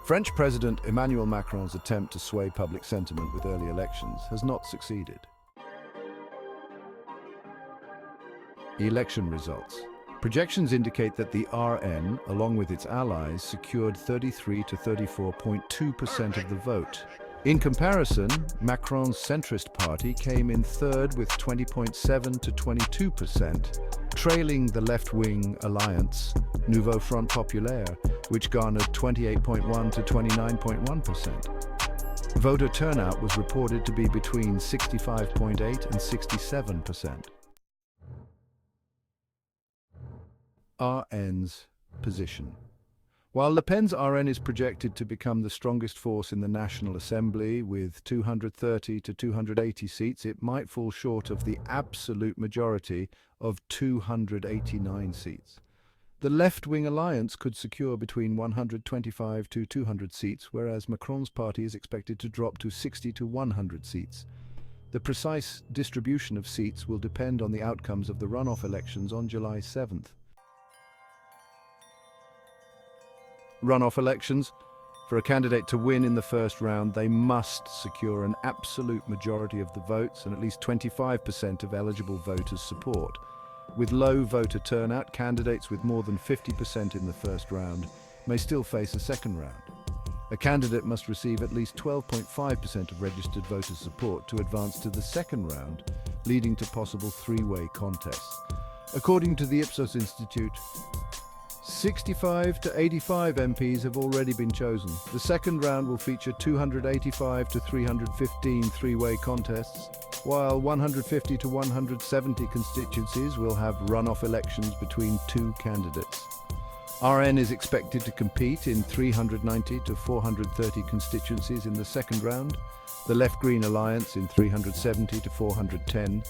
French President Emmanuel Macron's attempt to sway public sentiment with early elections has not succeeded. Election results. Projections indicate that the RN, along with its allies, secured 33 to 34.2% of the vote. In comparison, Macron's centrist party came in third with 20.7 to 22%, trailing the left-wing alliance, Nouveau Front Populaire, which garnered 28.1 to 29.1%. Voter turnout was reported to be between 65.8 and 67%. RN's position. While Le Pen's RN is projected to become the strongest force in the National Assembly with 230 to 280 seats, it might fall short of the absolute majority of 289 seats. The left-wing alliance could secure between 125 to 200 seats, whereas Macron's party is expected to drop to 60 to 100 seats. The precise distribution of seats will depend on the outcomes of the runoff elections on July 7th. Runoff elections. For a candidate to win in the first round, they must secure an absolute majority of the votes and at least 25% of eligible voters' support. With low voter turnout, candidates with more than 50% in the first round may still face a second round. A candidate must receive at least 12.5% of registered voter support to advance to the second round, leading to possible three-way contests. According to the Ipsos Institute, 65 to 85 MPs have already been chosen. The second round will feature 285 to 315 three-way contests, while 150 to 170 constituencies will have runoff elections between two candidates. RN is expected to compete in 390 to 430 constituencies in the second round, the Left-Green Alliance in 370 to 410,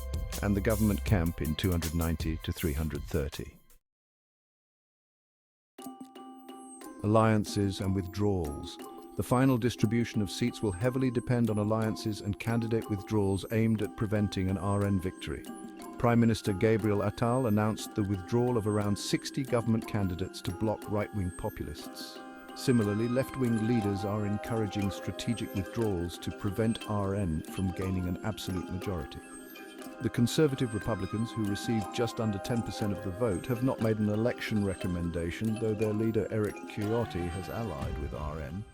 and the government camp in 290 to 330. Alliances and withdrawals. The final distribution of seats will heavily depend on alliances and candidate withdrawals aimed at preventing an RN victory. Prime Minister Gabriel Attal announced the withdrawal of around 60 government candidates to block right-wing populists. Similarly, left-wing leaders are encouraging strategic withdrawals to prevent RN from gaining an absolute majority. The Conservative Republicans, who received just under 10% of the vote, have not made an election recommendation, though their leader Eric Ciotti has allied with RN.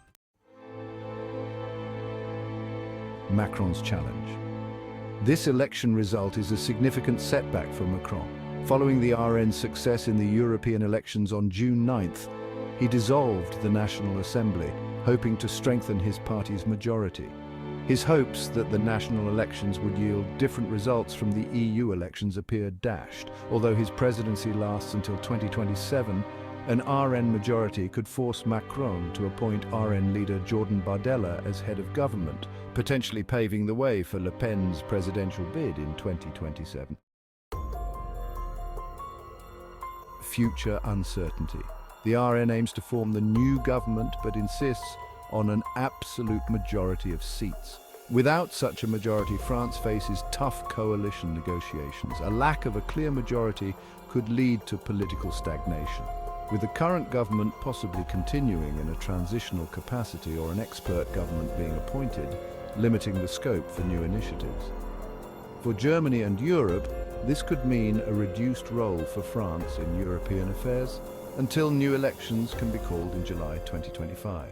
Macron's challenge. This election result is a significant setback for Macron. Following the RN's success in the European elections on June 9th, he dissolved the National Assembly, hoping to strengthen his party's majority. His hopes that the national elections would yield different results from the EU elections appeared dashed. Although his presidency lasts until 2027, an RN majority could force Macron to appoint RN leader Jordan Bardella as head of government, potentially paving the way for Le Pen's presidential bid in 2027. Future uncertainty. The RN aims to form the new government but insists on an absolute majority of seats. Without such a majority, France faces tough coalition negotiations. A lack of a clear majority could lead to political stagnation, with the current government possibly continuing in a transitional capacity or an expert government being appointed, limiting the scope for new initiatives. For Germany and Europe, this could mean a reduced role for France in European affairs until new elections can be called in July 2025.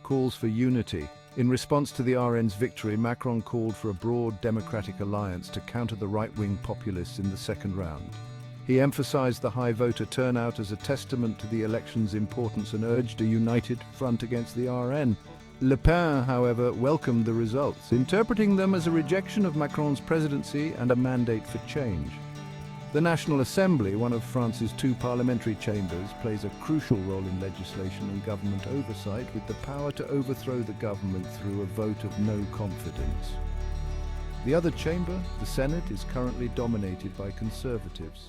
Calls for unity. In response to the RN's victory, Macron called for a broad democratic alliance to counter the right-wing populists in the second round. He emphasized the high voter turnout as a testament to the election's importance and urged a united front against the RN. Le Pen, however, welcomed the results, interpreting them as a rejection of Macron's presidency and a mandate for change. The National Assembly, one of France's two parliamentary chambers, plays a crucial role in legislation and government oversight, with the power to overthrow the government through a vote of no confidence. The other chamber, the Senate, is currently dominated by conservatives.